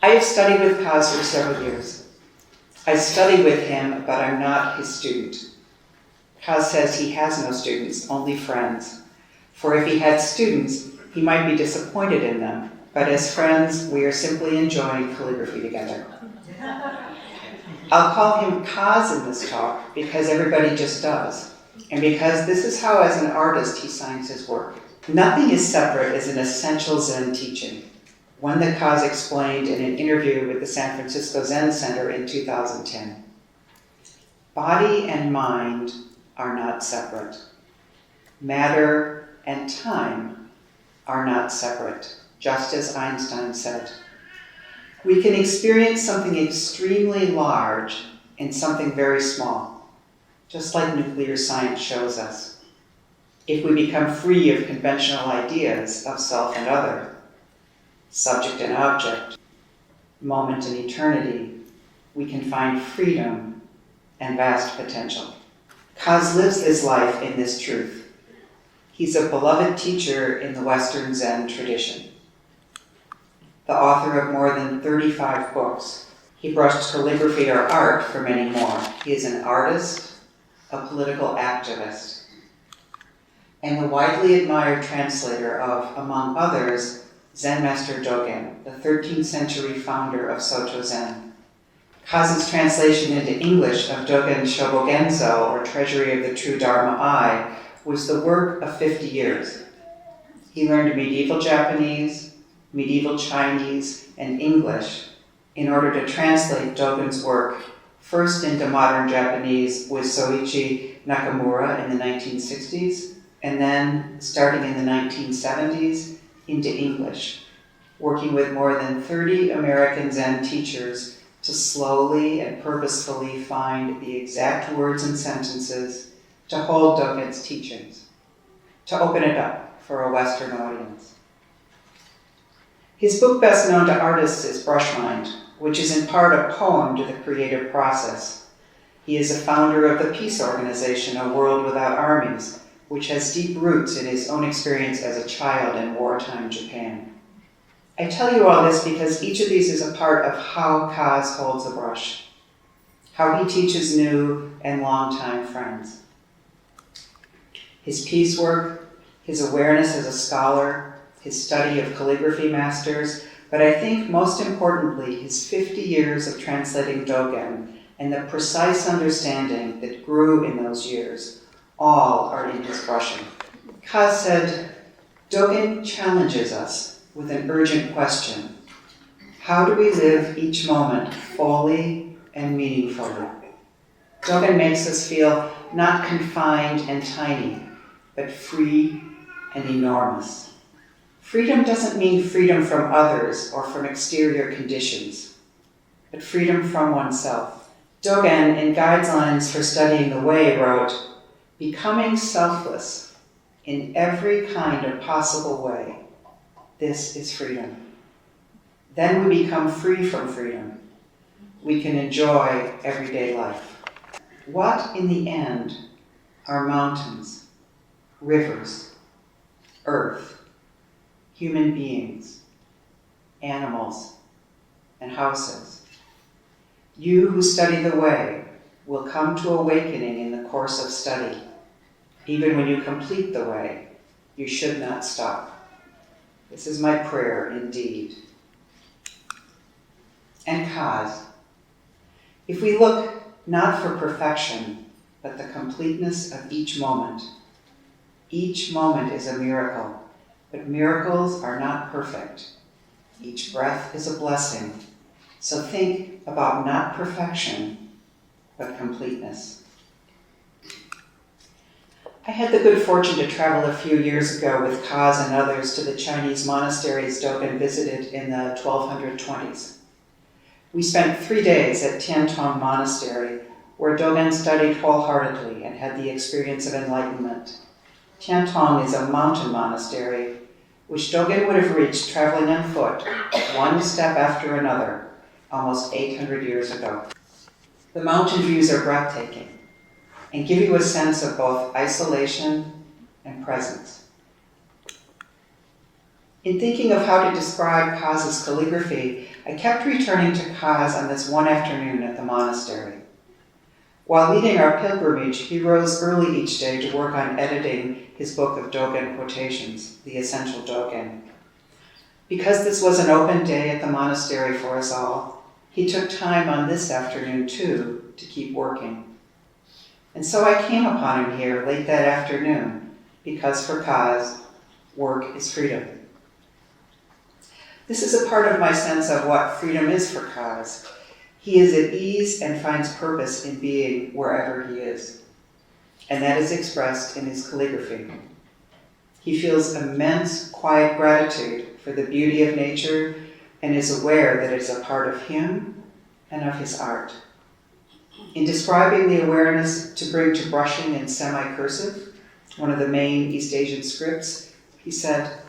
I have studied with Kaz for several years. I study with him, but I'm not his student. Kaz says he has no students, only friends. For if he had students, he might be disappointed in them, but as friends, we are simply enjoying calligraphy together. I'll call him Kaz in this talk because everybody just does, and because this is how, as an artist, he signs his work. Nothing is separate is an essential Zen teaching, one that Kaz explained in an interview with the San Francisco Zen Center in 2010. Body and mind are not separate. Matter and time are not separate, just as Einstein said. We can experience something extremely large in something very small, just like nuclear science shows us. If we become free of conventional ideas of self and other, subject and object, moment and eternity, we can find freedom and vast potential. Kaz lives his life in this truth. He's a beloved teacher in the Western Zen tradition. The author of more than 35 books. He brushed calligraphy or art for many more. He is an artist, a political activist, and the widely admired translator of, among others, Zen Master Dogen, the 13th century founder of Soto Zen. Kaz's translation into English of Dogen's Shobogenzo, or Treasury of the True Dharma Eye, was the work of 50 years. He learned medieval Japanese, medieval Chinese, and English in order to translate Dogen's work, first into modern Japanese with Soichi Nakamura in the 1960s, and then, starting in the 1970s, into English, working with more than 30 American Zen teachers to slowly and purposefully find the exact words and sentences to hold Dogen's teachings, to open it up for a Western audience. His book best known to artists is Brushmind, which is in part a poem to the creative process. He is a founder of the peace organization, A World Without Armies, which has deep roots in his own experience as a child in wartime Japan. I tell you all this because each of these is a part of how Kaz holds a brush, how he teaches new and longtime friends. His piecework, his awareness as a scholar, his study of calligraphy masters, but I think most importantly, his 50 years of translating Dogen and the precise understanding that grew in those years, all are in his brushing. Kaz said, Dogen challenges us with an urgent question. How do we live each moment fully and meaningfully? Dogen makes us feel not confined and tiny, but free and enormous. Freedom doesn't mean freedom from others or from exterior conditions, but freedom from oneself. Dogen, in Guidelines for Studying the Way, wrote, becoming selfless in every kind of possible way, this is freedom. Then we become free from freedom. We can enjoy everyday life. What, in the end, are mountains, rivers, earth, human beings, animals, and houses? You who study the way will come to awakening in the course of study. Even when you complete the way, you should not stop. This is my prayer indeed. And Kaz, if we look not for perfection, but the completeness of each moment is a miracle, but miracles are not perfect. Each breath is a blessing. So think about not perfection, but completeness. I had the good fortune to travel a few years ago with Kaz and others to the Chinese monasteries Dogen visited in the 1220s. We spent 3 days at Tiantong Monastery, where Dogen studied wholeheartedly and had the experience of enlightenment. Tiantong is a mountain monastery, which Dogen would have reached traveling on foot, one step after another, almost 800 years ago. The mountain views are breathtaking and give you a sense of both isolation and presence. In thinking of how to describe Kaz's calligraphy, I kept returning to Kaz on this one afternoon at the monastery. While leading our pilgrimage, he rose early each day to work on editing his book of Dogen quotations, the Essential Dogen. Because this was an open day at the monastery for us all, he took time on this afternoon, too, to keep working. And so I came upon him here late that afternoon, because for Kaz, work is freedom. This is a part of my sense of what freedom is for Kaz. He is at ease and finds purpose in being wherever he is. And that is expressed in his calligraphy. He feels immense, quiet gratitude for the beauty of nature and is aware that it is a part of him and of his art. In describing the awareness to bring to brushing in semi-cursive, one of the main East Asian scripts, he said,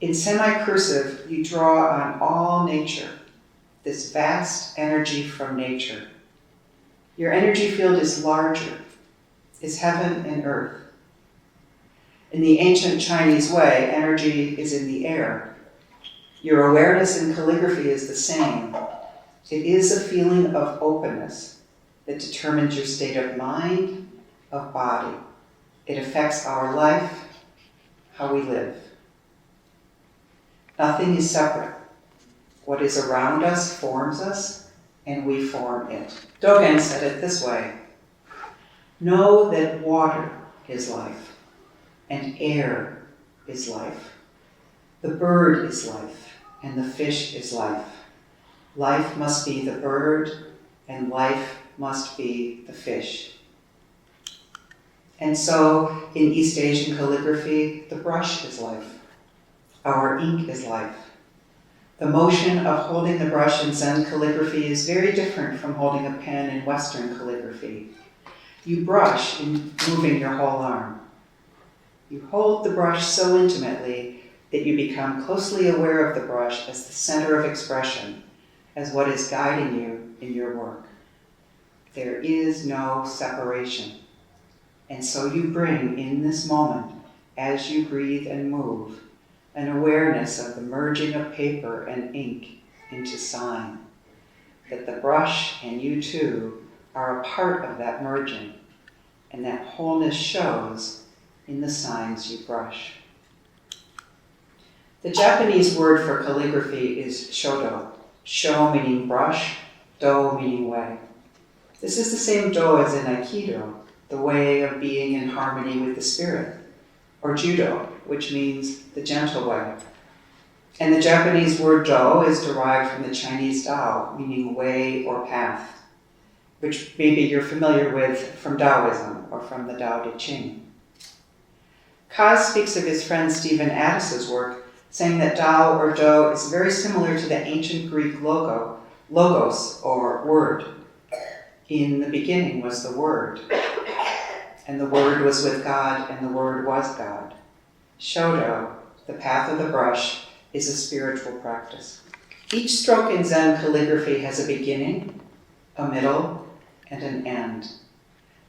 "In semi-cursive, you draw on all nature, this vast energy from nature. Your energy field is larger, is heaven and earth. In the ancient Chinese way, energy is in the air. Your awareness in calligraphy is the same. It is a feeling of openness that determines your state of mind, of body. It affects our life, how we live. Nothing is separate. What is around us forms us, and we form it." Dogen said it this way: "Know that water is life, and air is life. The bird is life, and the fish is life. Life must be the bird, and life must be the fish." And so, in East Asian calligraphy, the brush is life. Our ink is life. The motion of holding the brush in Zen calligraphy is very different from holding a pen in Western calligraphy. You brush in moving your whole arm. You hold the brush so intimately that you become closely aware of the brush as the center of expression, as what is guiding you in your work. There is no separation. And so you bring in this moment, as you breathe and move, an awareness of the merging of paper and ink into sign, that the brush and you too are a part of that merging, and that wholeness shows in the signs you brush. The Japanese word for calligraphy is shodo, sho meaning brush, do meaning way. This is the same do as in Aikido, the way of being in harmony with the spirit, or judo, which means the gentle way. And the Japanese word do is derived from the Chinese dao, meaning way or path, which maybe you're familiar with from Taoism or from the Tao Te Ching. Kaz speaks of his friend Stephen Addis's work, saying that Tao or Do is very similar to the ancient Greek logos or word. In the beginning was the Word, and the Word was with God, and the Word was God. Shodo, the path of the brush, is a spiritual practice. Each stroke in Zen calligraphy has a beginning, a middle, and an end.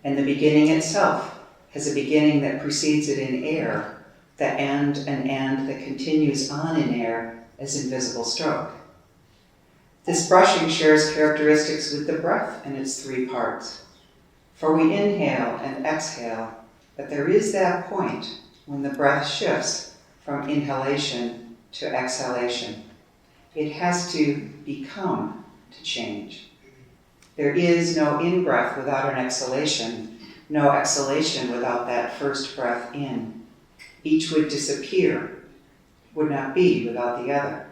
And the beginning itself has a beginning that precedes it in air, the end an end that continues on in air as invisible stroke. This brushing shares characteristics with the breath and its three parts. For we inhale and exhale, but there is that point when the breath shifts from inhalation to exhalation. It has to become to change. There is no in-breath without an exhalation, no exhalation without that first breath in. Each would disappear, would not be without the other.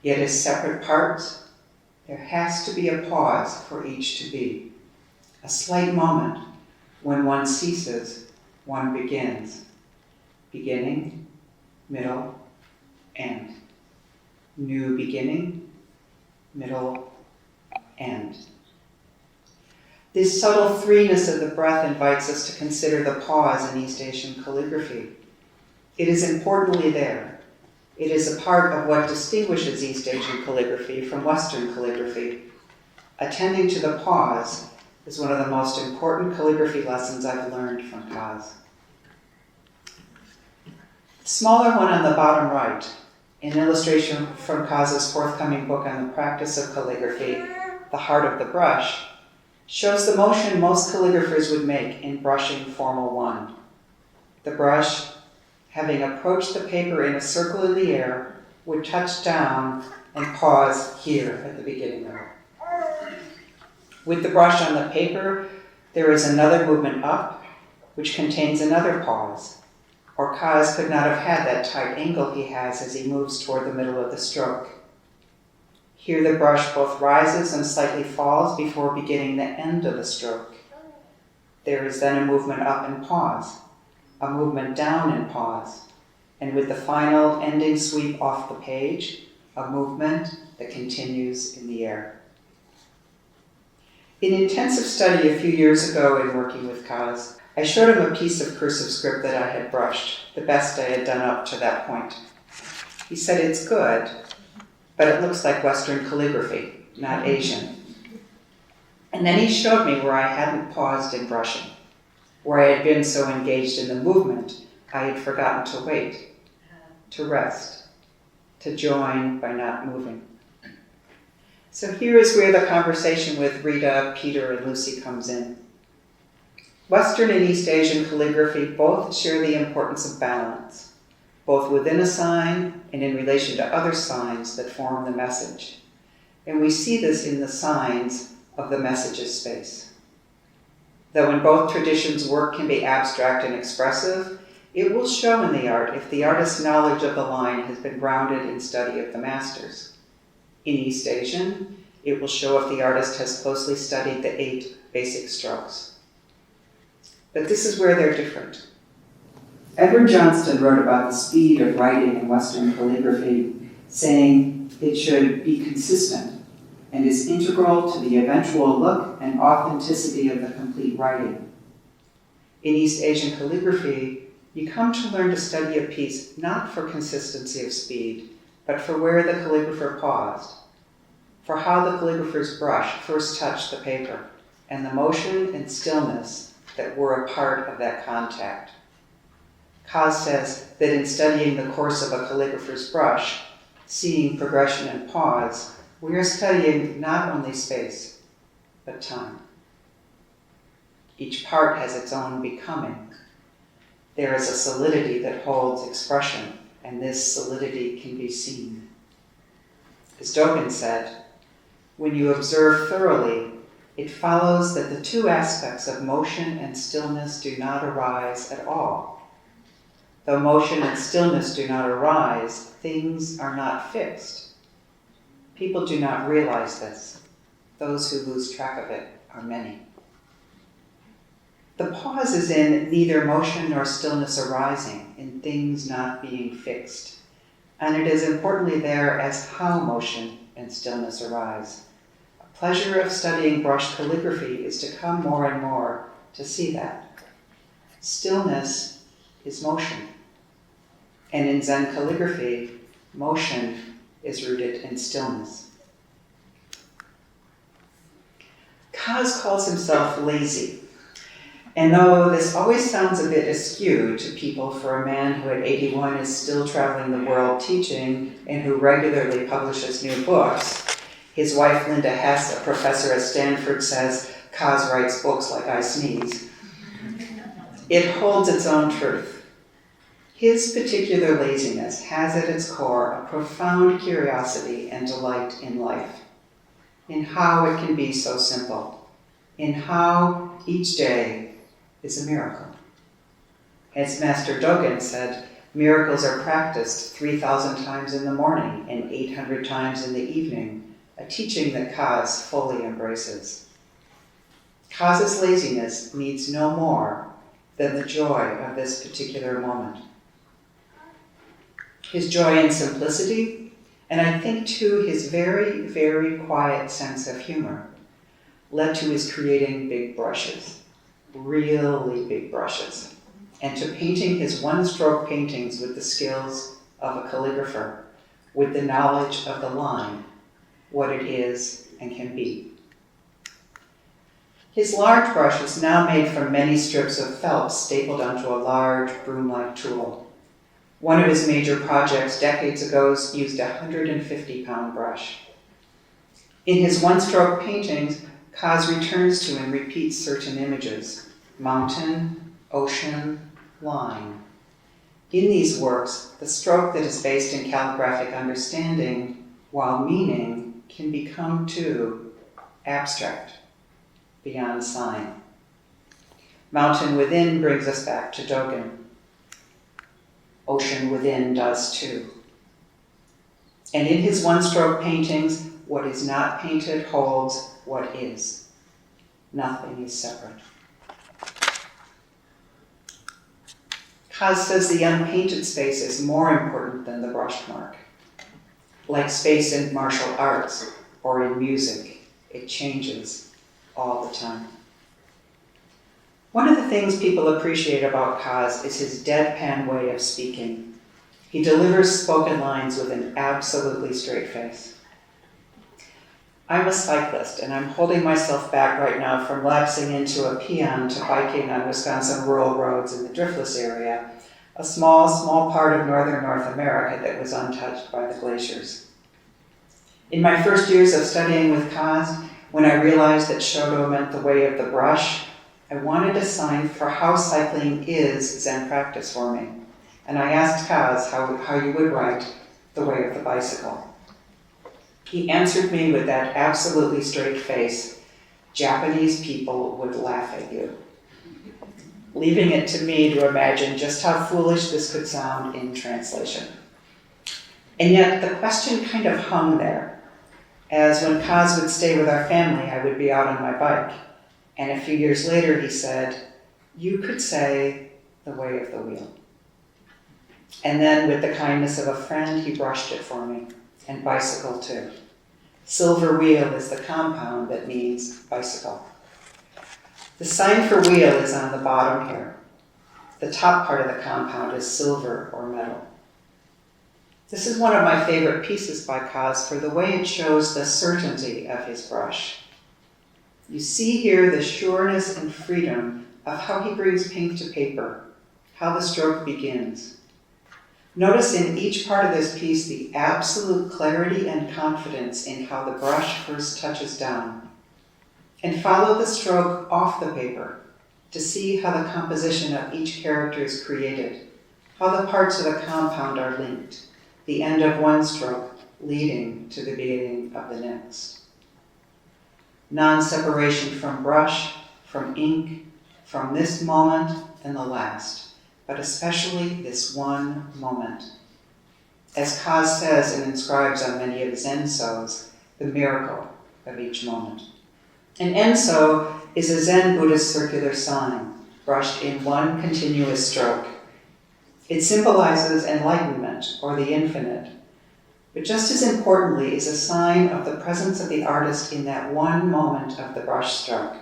Yet as separate parts, there has to be a pause for each to be. A slight moment when one ceases, one begins. Beginning, middle, end. New beginning, middle, end. This subtle threeness of the breath invites us to consider the pause in East Asian calligraphy. It is importantly there. It is a part of what distinguishes East Asian calligraphy from Western calligraphy. Attending to the pause is one of the most important calligraphy lessons I've learned from Kaz. The smaller one on the bottom right An illustration from Kaz's forthcoming book on the practice of calligraphy, The Heart of the Brush, shows the motion most calligraphers would make in brushing Formal 1. The brush, having approached the paper in a circle in the air, would touch down and pause here at the beginning of it. With the brush on the paper, there is another movement up, which contains another pause, or Kaz could not have had that tight angle he has as he moves toward the middle of the stroke. Here the brush both rises and slightly falls before beginning the end of the stroke. There is then a movement up and pause, a movement down and pause, and with the final ending sweep off the page, a movement that continues in the air. In intensive study a few years ago in working with Kaz, I showed him a piece of cursive script that I had brushed, the best I had done up to that point. He said, "It's good, but it looks like Western calligraphy, not Asian." And then he showed me where I hadn't paused in brushing, where I had been so engaged in the movement, I had forgotten to wait, to rest, to join by not moving. So here is where the conversation with Rita, Peter, and Lucy comes in. Western and East Asian calligraphy both share the importance of balance, both within a sign and in relation to other signs that form the message. And we see this in the signs of the messages space. Though in both traditions work can be abstract and expressive, it will show in the art if the artist's knowledge of the line has been grounded in study of the masters. In East Asian, it will show if the artist has closely studied the 8 basic strokes. But this is where they're different. Edward Johnston wrote about the speed of writing in Western calligraphy, saying it should be consistent and is integral to the eventual look and authenticity of the complete writing. In East Asian calligraphy, you come to learn to study a piece not for consistency of speed, but for where the calligrapher paused, for how the calligrapher's brush first touched the paper, and the motion and stillness that were a part of that contact. Kaz says that in studying the course of a calligrapher's brush, seeing progression and pause, we are studying not only space, but time. Each part has its own becoming. There is a solidity that holds expression, and this solidity can be seen. As Dogen said, when you observe thoroughly, it follows that the 2 aspects of motion and stillness do not arise at all. Though motion and stillness do not arise, things are not fixed. People do not realize this. Those who lose track of it are many. The pause is in neither motion nor stillness arising, in things not being fixed. And it is importantly there as how motion and stillness arise. Pleasure of studying brush calligraphy is to come more and more to see that. Stillness is motion. And in Zen calligraphy, motion is rooted in stillness. Kaz calls himself lazy. And though this always sounds a bit askew to people for a man who at 81 is still traveling the world teaching and who regularly publishes new books, his wife, Linda Hess, a professor at Stanford, says, Kaz writes books like I sneeze. It holds its own truth. His particular laziness has at its core a profound curiosity and delight in life, in how it can be so simple, in how each day is a miracle. As Master Dogen said, miracles are practiced 3,000 times in the morning and 800 times in the evening, a teaching that Kaz fully embraces. Kaz's laziness needs no more than the joy of this particular moment. His joy in simplicity, and I think too his very, very quiet sense of humor, led to his creating big brushes, really big brushes, and to painting his one-stroke paintings with the skills of a calligrapher, with the knowledge of the line, what it is and can be. His large brush is now made from many strips of felt stapled onto a large broom-like tool. One of his major projects decades ago used a 150-pound brush. In his one-stroke paintings, Kaz returns to and repeats certain images: mountain, ocean, line. In these works, the stroke that is based in calligraphic understanding, while meaning, can become, too, abstract, beyond sign. Mountain within brings us back to Dogen. Ocean within does, too. And in his one-stroke paintings, what is not painted holds what is. Nothing is separate. Kaz says the unpainted space is more important than the brush mark. Like space in martial arts or in music, it changes all the time. One of the things people appreciate about Kaz is his deadpan way of speaking. He delivers spoken lines with an absolutely straight face. I'm a cyclist, and I'm holding myself back right now from lapsing into a peon to biking on Wisconsin rural roads in the Driftless area, a small part of northern North America that was untouched by the glaciers. In my first years of studying with Kaz, when I realized that Shodo meant the way of the brush, I wanted a sign for how cycling is Zen practice for me. And I asked Kaz how you would write the way of the bicycle. He answered me with that absolutely straight face: Japanese people would laugh at you. Leaving it to me to imagine just how foolish this could sound in translation. And yet the question kind of hung there, as when Kaz would stay with our family, I would be out on my bike. And a few years later he said, "You could say the way of the wheel." And then with the kindness of a friend, he brushed it for me, and bicycle too. Silver wheel is the compound that means bicycle. The sign for wheel is on the bottom here. The top part of the compound is silver or metal. This is one of my favorite pieces by Kaz for the way it shows the certainty of his brush. You see here the sureness and freedom of how he brings paint to paper, how the stroke begins. Notice in each part of this piece the absolute clarity and confidence in how the brush first touches down. And follow the stroke off the paper to see how the composition of each character is created, how the parts of the compound are linked, the end of one stroke leading to the beginning of the next. Non-separation from brush, from ink, from this moment and the last, but especially this one moment. As Kaz says and inscribes on many of his ensos, the miracle of each moment. An enso is a Zen Buddhist circular sign, brushed in one continuous stroke. It symbolizes enlightenment or the infinite, but just as importantly is a sign of the presence of the artist in that one moment of the brush stroke.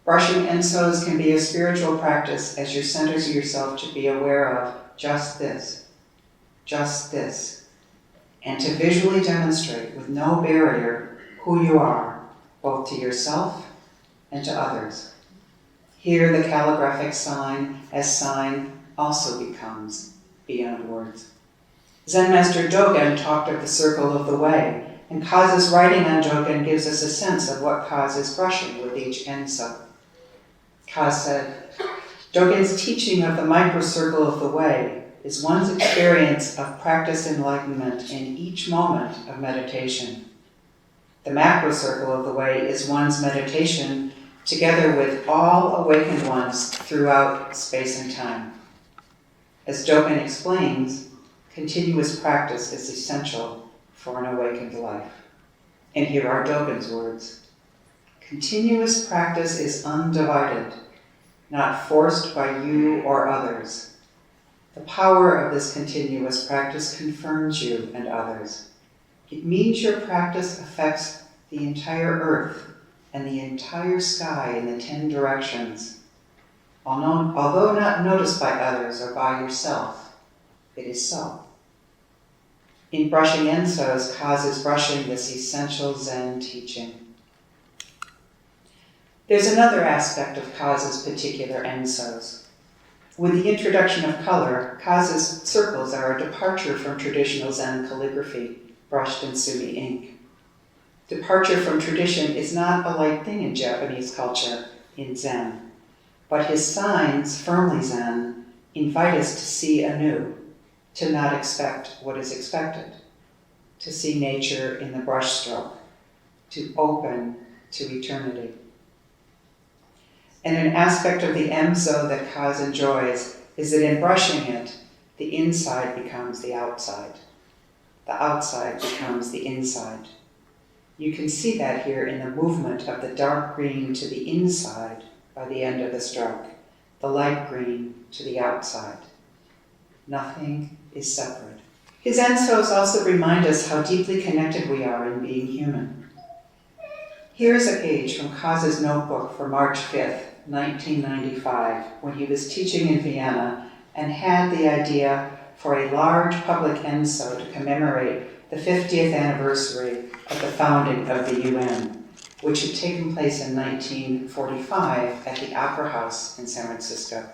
Brushing ensos can be a spiritual practice as you center yourself to be aware of just this, and to visually demonstrate with no barrier who you are, both to yourself and to others. Here the calligraphic sign as sign also becomes beyond words. Zen Master Dogen talked of the circle of the way, and Kaz's writing on Dogen gives us a sense of what Kaz is brushing with each enso. Kaz said, Dogen's teaching of the microcircle of the way is one's experience of practice enlightenment in each moment of meditation. The macrocircle of the way is one's meditation together with all awakened ones throughout space and time. As Dogen explains, continuous practice is essential for an awakened life. And here are Dogen's words. Continuous practice is undivided, not forced by you or others. The power of this continuous practice confirms you and others. It means your practice affects the entire earth and the entire sky in the 10 directions. Although not noticed by others or by yourself, it is so. In brushing ensos, Kaz is brushing this essential Zen teaching. There's another aspect of Kaz's particular ensos. With the introduction of color, Kazu's circles are a departure from traditional Zen calligraphy, brushed in sumi ink. Departure from tradition is not a light thing in Japanese culture, in Zen, but his signs, firmly Zen, invite us to see anew, to not expect what is expected, to see nature in the brushstroke, to open to eternity. And an aspect of the Emzo that Kaz enjoys is that in brushing it, the inside becomes the outside. The outside becomes the inside. You can see that here in the movement of the dark green to the inside by the end of the stroke, the light green to the outside. Nothing is separate. His Enzos also remind us how deeply connected we are in being human. Here's a page from Kazu's notebook for March 5th, 1995, when he was teaching in Vienna and had the idea for a large public enso to commemorate the 50th anniversary of the founding of the UN, which had taken place in 1945 at the Opera House in San Francisco.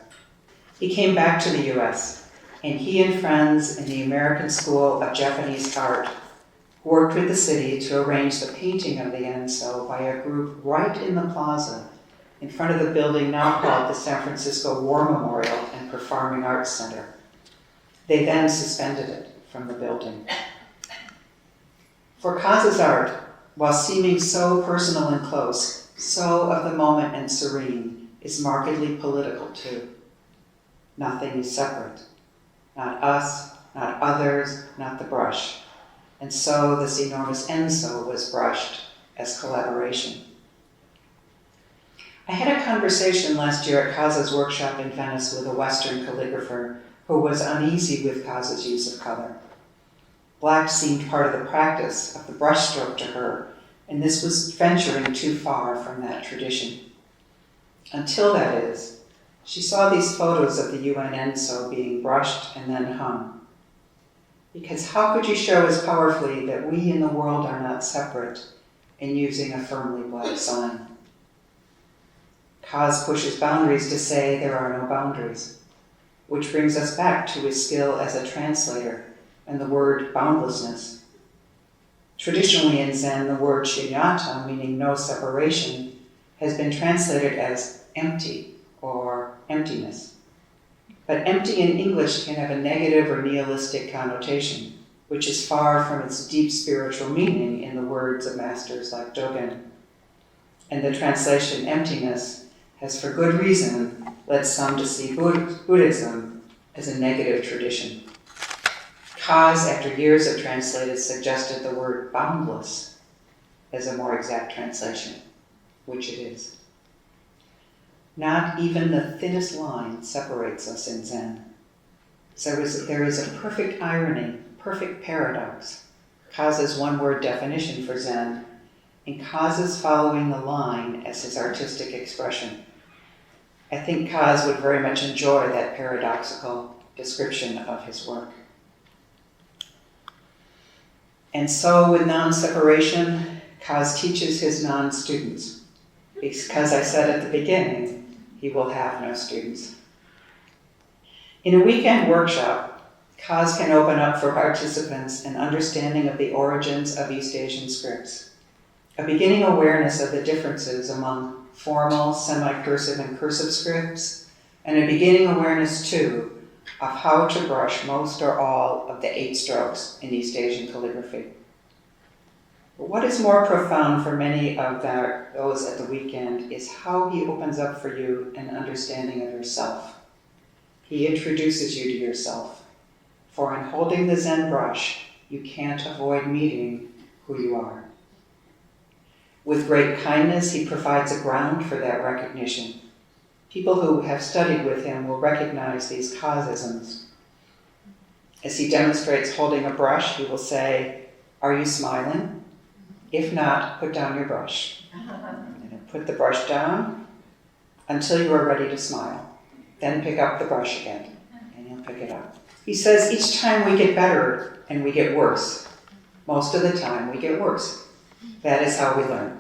He came back to the US, and he and friends in the American School of Japanese Art worked with the city to arrange the painting of the enso by a group right in the plaza in front of the building now called the San Francisco War Memorial and Performing Arts Center. They then suspended it from the building. For Kazu's art, while seeming so personal and close, so of the moment and serene, is markedly political too. Nothing is separate. Not us, not others, not the brush. And so this enormous enso was brushed as collaboration. I had a conversation last year at Kazu's workshop in Venice with a Western calligrapher who was uneasy with Kazu's use of color. Black seemed part of the practice of the brushstroke to her, and this was venturing too far from that tradition. Until, that is, she saw these photos of the UN enso being brushed and then hung. Because how could you show as powerfully that we in the world are not separate in using a firmly black sign? Kaz pushes boundaries to say there are no boundaries, which brings us back to his skill as a translator and the word boundlessness. Traditionally in Zen, the word shunyata, meaning no separation, has been translated as empty or emptiness. But empty in English can have a negative or nihilistic connotation, which is far from its deep spiritual meaning in the words of masters like Dogen. And the translation emptiness has for good reason led some to see Buddhism as a negative tradition. Kaz, after years of translated, suggested the word boundless as a more exact translation, which it is. Not even the thinnest line separates us in Zen. So there is a perfect irony, perfect paradox. Kazu's one-word definition for Zen, and Kazu's following the line as his artistic expression. I think Kaz would very much enjoy that paradoxical description of his work. And so with non-separation, Kaz teaches his non-students. Because I said at the beginning, he will have no students. In a weekend workshop, Kaz can open up for participants an understanding of the origins of East Asian scripts, a beginning awareness of the differences among formal, semi-cursive, and cursive scripts, and a beginning awareness, too, of how to brush most or all of the 8 strokes in East Asian calligraphy. But what is more profound for many of those at the weekend is how he opens up for you an understanding of yourself. He introduces you to yourself, for in holding the Zen brush, you can't avoid meeting who you are. With great kindness, he provides a ground for that recognition. People who have studied with him will recognize these Kazisms. As he demonstrates holding a brush, he will say, "Are you smiling? If not, put down your brush." And put the brush down until you are ready to smile. Then pick up the brush again, and he'll pick it up. He says each time we get better and we get worse. Most of the time we get worse. That is how we learn.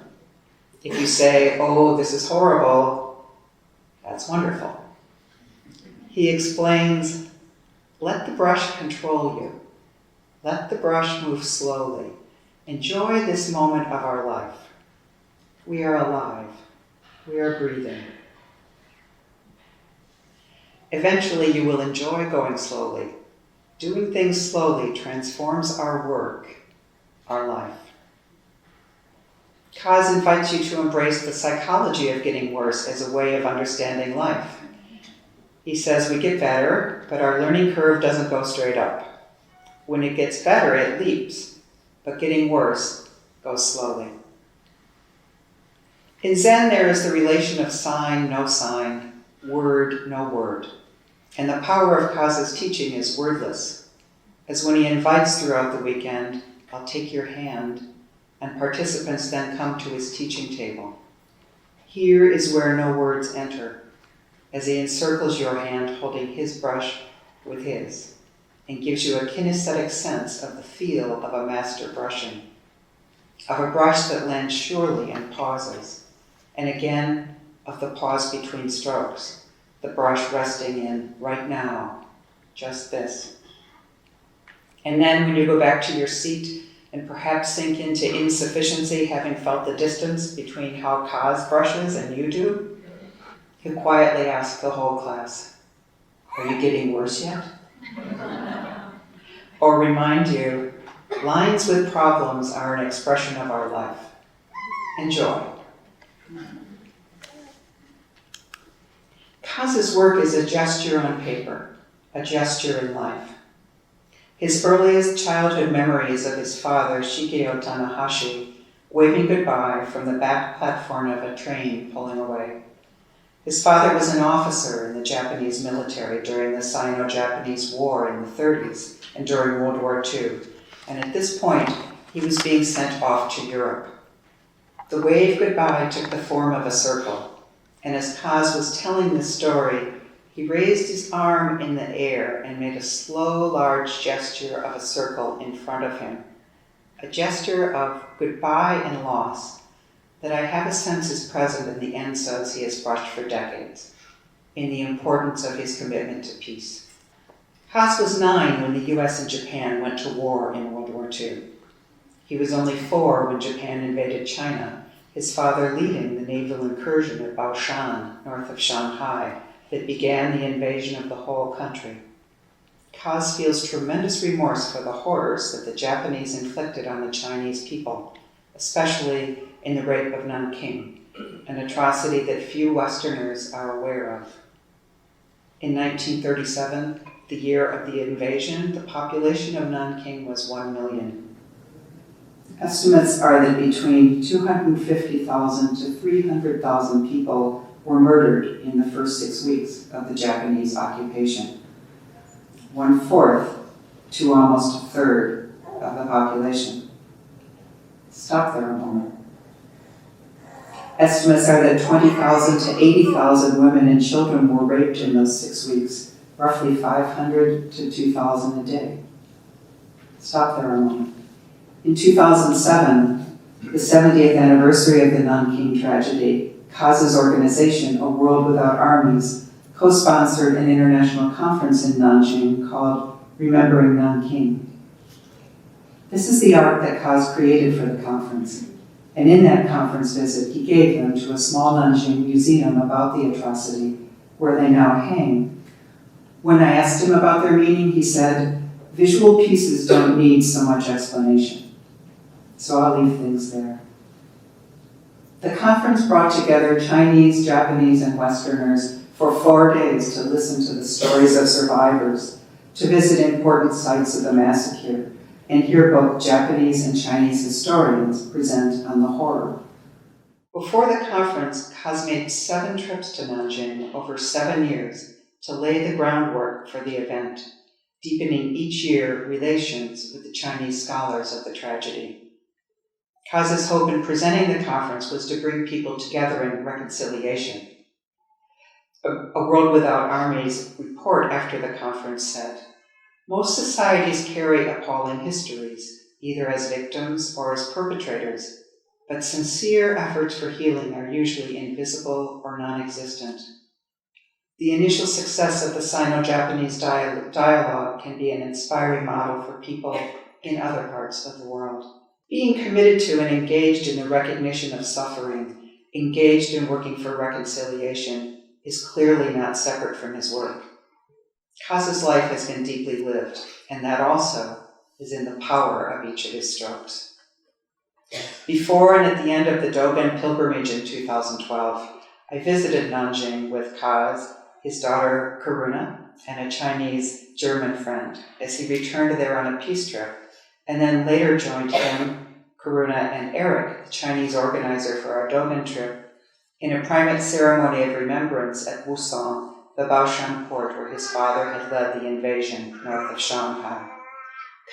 If you say, "Oh, this is horrible," that's wonderful. He explains, let the brush control you. Let the brush move slowly. Enjoy this moment of our life. We are alive. We are breathing. Eventually, you will enjoy going slowly. Doing things slowly transforms our work, our life. Kaz invites you to embrace the psychology of getting worse as a way of understanding life. He says we get better, but our learning curve doesn't go straight up. When it gets better, it leaps, but getting worse goes slowly. In Zen, there is the relation of sign, no sign, word, no word. And the power of Kaz's teaching is wordless, as when he invites throughout the weekend, I'll take your hand, and participants then come to his teaching table. Here is where no words enter, as he encircles your hand holding his brush with his, and gives you a kinesthetic sense of the feel of a master brushing, of a brush that lands surely and pauses, and again of the pause between strokes, the brush resting in right now, just this. And then when you go back to your seat and perhaps sink into insufficiency, having felt the distance between how Kaz brushes and you do, he'll quietly ask the whole class, are you getting worse yet? Or remind you, lines with problems are an expression of our life. Enjoy. Kaz's work is a gesture on paper, a gesture in life. His earliest childhood memories of his father, Shigeo Tanahashi, waving goodbye from the back platform of a train pulling away. His father was an officer in the Japanese military during the Sino-Japanese War in the 30s and during World War II, and at this point, he was being sent off to Europe. The wave goodbye took the form of a circle, and as Kaz was telling this story, he raised his arm in the air and made a slow, large gesture of a circle in front of him, a gesture of goodbye and loss that I have a sense is present in the enzos he has brushed for decades, in the importance of his commitment to peace. Kaz was 9 when the US and Japan went to war in World War II. He was only 4 when Japan invaded China, his father leading the naval incursion at Baoshan, north of Shanghai, that began the invasion of the whole country. Kaz feels tremendous remorse for the horrors that the Japanese inflicted on the Chinese people, especially in the rape of Nanking, an atrocity that few Westerners are aware of. In 1937, the year of the invasion, the population of Nanking was 1 million. Estimates are that between 250,000 to 300,000 people were murdered in the first 6 weeks of the Japanese occupation. 1/4 to almost a third of the population. Stop there a moment. Estimates are that 20,000 to 80,000 women and children were raped in those 6 weeks, roughly 500 to 2,000 a day. Stop there a moment. In 2007, the 70th anniversary of the Nanking tragedy, Kaz's organization, A World Without Armies, co-sponsored an international conference in Nanjing called Remembering Nanking. This is the art that Kaz created for the conference, and in that conference visit, he gave them to a small Nanjing museum about the atrocity, where they now hang. When I asked him about their meaning, he said, visual pieces don't need so much explanation. So I'll leave things there. The conference brought together Chinese, Japanese, and Westerners for 4 days to listen to the stories of survivors, to visit important sites of the massacre, and hear both Japanese and Chinese historians present on the horror. Before the conference, Kaz made 7 trips to Nanjing over 7 years to lay the groundwork for the event, deepening each year relations with the Chinese scholars of the tragedy. Kaz's hope in presenting the conference was to bring people together in reconciliation. A World Without Armies report after the conference said, most societies carry appalling histories, either as victims or as perpetrators, but sincere efforts for healing are usually invisible or non-existent. The initial success of the Sino-Japanese dialogue can be an inspiring model for people in other parts of the world. Being committed to and engaged in the recognition of suffering, engaged in working for reconciliation, is clearly not separate from his work. Kaz's life has been deeply lived, and that also is in the power of each of his strokes. Before and at the end of the Dogen pilgrimage in 2012, I visited Nanjing with Kaz, his daughter Karuna, and a Chinese-German friend as he returned there on a peace trip, and then later joined him, Karuna, and Eric, the Chinese organizer for our Dogen trip, in a private ceremony of remembrance at Wusong, the Baoshan port where his father had led the invasion north of Shanghai.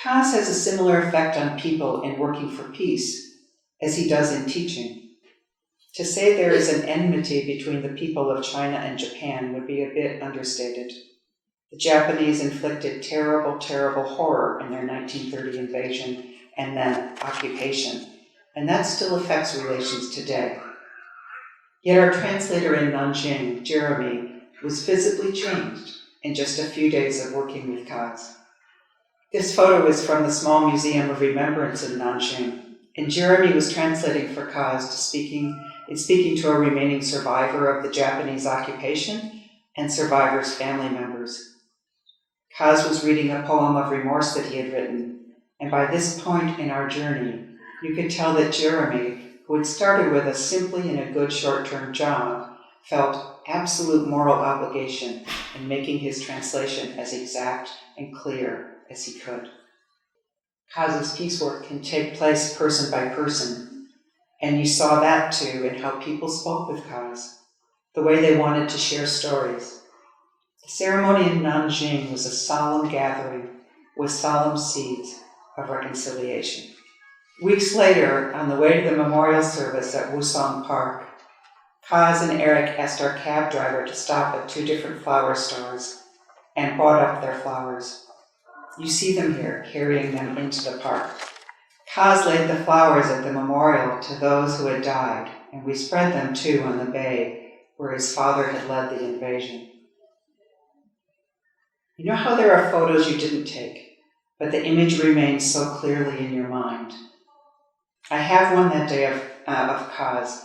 Kaz has a similar effect on people in working for peace as he does in teaching. To say there is an enmity between the people of China and Japan would be a bit understated. The Japanese inflicted terrible, terrible horror in their 1930 invasion and then occupation, and that still affects relations today. Yet our translator in Nanjing, Jeremy, was visibly changed in just a few days of working with Kaz. This photo is from the small Museum of Remembrance in Nanjing, and Jeremy was translating for Kaz speaking to a remaining survivor of the Japanese occupation and survivors' family members. Kaz was reading a poem of remorse that he had written, and by this point in our journey, you could tell that Jeremy, who had started with a simply and a good short-term job, felt absolute moral obligation in making his translation as exact and clear as he could. Kaz's piecework can take place person by person, and you saw that too in how people spoke with Kaz, the way they wanted to share stories. The ceremony in Nanjing was a solemn gathering with solemn seeds of reconciliation. Weeks later, on the way to the memorial service at Wusong Park, Kaz and Eric asked our cab driver to stop at 2 different flower stores and bought up their flowers. You see them here, carrying them into the park. Kaz laid the flowers at the memorial to those who had died, and we spread them too on the bay where his father had led the invasion. You know how there are photos you didn't take, but the image remains so clearly in your mind. I have one that day of Kaz,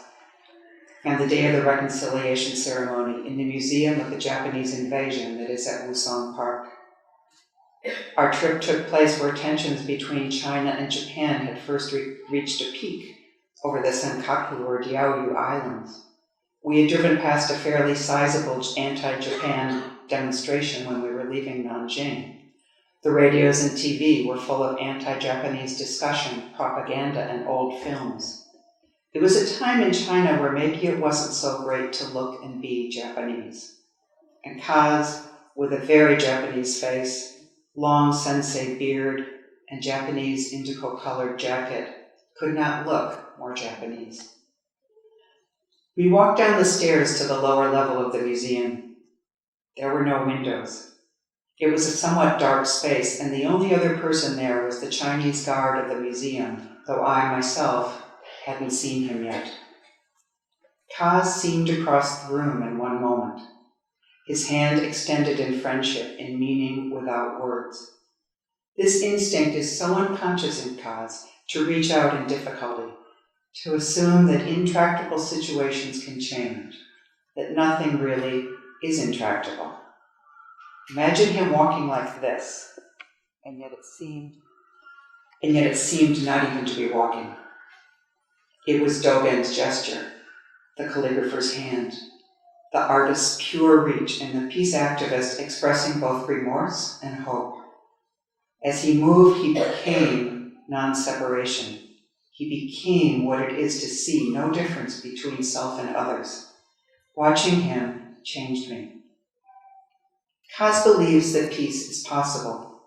on the day of the reconciliation ceremony in the Museum of the Japanese Invasion that is at Wusong Park. Our trip took place where tensions between China and Japan had first reached a peak over the Senkaku or Diaoyu Islands. We had driven past a fairly sizable anti-Japan demonstration when we were leaving Nanjing. The radios and TV were full of anti-Japanese discussion, propaganda, and old films. It was a time in China where maybe it wasn't so great to look and be Japanese. And Kaz, with a very Japanese face, long sensei beard, and Japanese indigo-colored jacket, could not look more Japanese. We walked down the stairs to the lower level of the museum. There were no windows. It was a somewhat dark space, and the only other person there was the Chinese guard of the museum, though I, myself, hadn't seen him yet. Kaz seemed to cross the room in one moment, his hand extended in friendship, in meaning without words. This instinct is so unconscious in Kaz to reach out in difficulty, to assume that intractable situations can change, that nothing really is intractable. Imagine him walking like this, and yet it seemed not even to be walking. It was Dogen's gesture, the calligrapher's hand, the artist's pure reach, and the peace activist expressing both remorse and hope. As he moved, he became non-separation. He became what it is to see no difference between self and others. Watching him changed me. Kaz believes that peace is possible.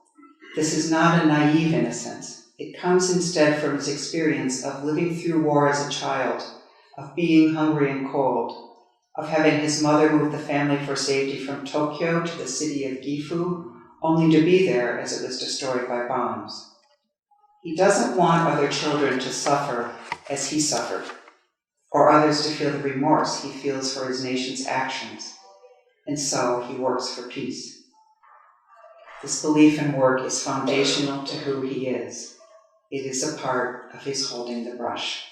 This is not a naive innocence. It comes instead from his experience of living through war as a child, of being hungry and cold, of having his mother move the family for safety from Tokyo to the city of Gifu, only to be there as it was destroyed by bombs. He doesn't want other children to suffer as he suffered, or others to feel the remorse he feels for his nation's actions. and so he works for peace. This belief in work is foundational to who he is. It is a part of his holding the brush.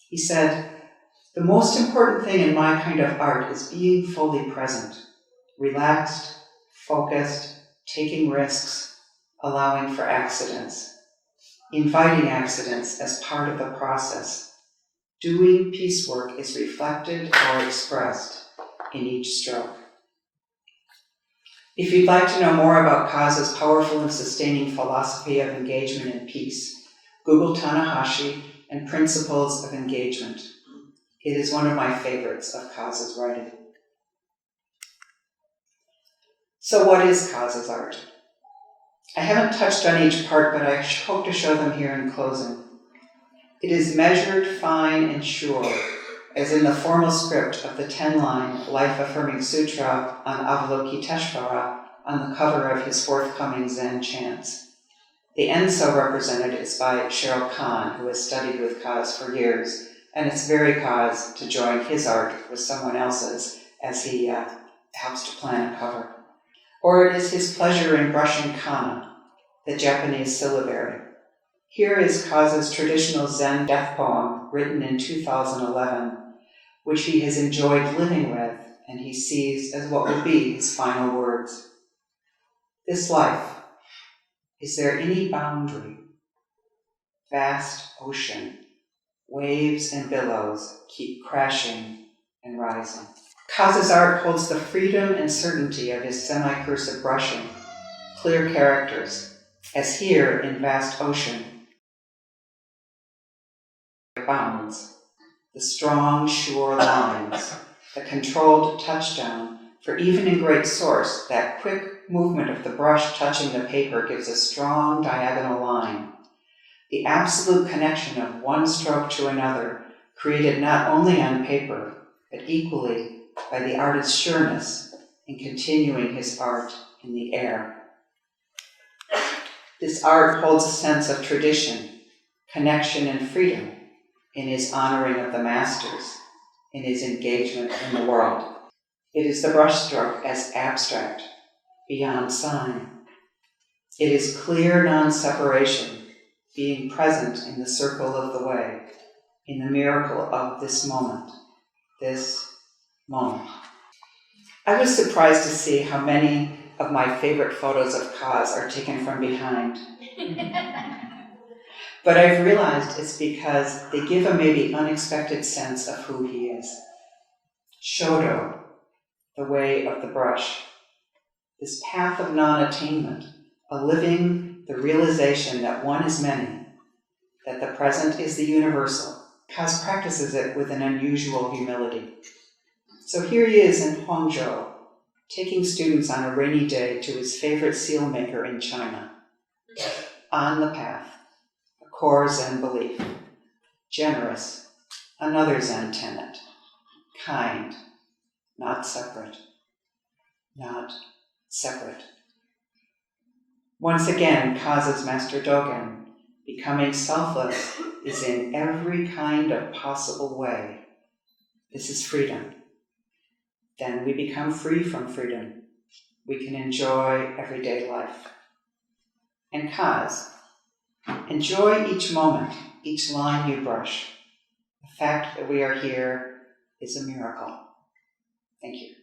He said, "The most important thing in my kind of art is being fully present, relaxed, focused, taking risks, allowing for accidents, inviting accidents as part of the process. Doing piecework is reflected or expressed in each stroke." If you'd like to know more about Kazu's powerful and sustaining philosophy of engagement and peace, Google Tanahashi and Principles of Engagement. It is one of my favorites of Kazu's writing. So what is Kazu's art? I haven't touched on each part, but I hope to show them here in closing. It is measured, fine, and sure, as in the formal script of the 10-line life-affirming sutra on Avalokiteshvara on the cover of his forthcoming Zen chants. The end so represented is by Cheryl Kahn, who has studied with Kaz for years, and it's very Kaz to join his art with someone else's as he helps to plan a cover. Or it is his pleasure in brushing kana, the Japanese syllabary. Here is Kazu's traditional Zen death poem written in 2011, which he has enjoyed living with and he sees as what will be his final words. This life, is there any boundary? Vast ocean, waves and billows keep crashing and rising. Kazu's art holds the freedom and certainty of his semi-cursive brushing, clear characters, as here in Vast Ocean, bounds, the strong, sure lines, the controlled touchdown, for even in great source, that quick movement of the brush touching the paper gives a strong diagonal line. The absolute connection of one stroke to another, created not only on paper, but equally by the artist's sureness in continuing his art in the air. This art holds a sense of tradition, connection, and freedom in his honoring of the masters, in his engagement in the world. It is the brushstroke as abstract, beyond sign. It is clear non-separation, being present in the circle of the way, in the miracle of this moment. I was surprised to see how many of my favorite photos of Kaz are taken from behind. But I've realized it's because they give a maybe unexpected sense of who he is. Shodo, the way of the brush. This path of non-attainment, a living the realization that one is many, that the present is the universal. Kaz practices it with an unusual humility. So here he is in Hangzhou, taking students on a rainy day to his favorite seal maker in China. On the path, a core Zen belief. Generous, another Zen tenet. Kind, not separate. Not separate. Once again, Kazu's Master Dogen, becoming selfless is in every kind of possible way. This is freedom. Then we become free from freedom. We can enjoy everyday life. And Kaz, enjoy each moment, each line you brush. The fact that we are here is a miracle. Thank you.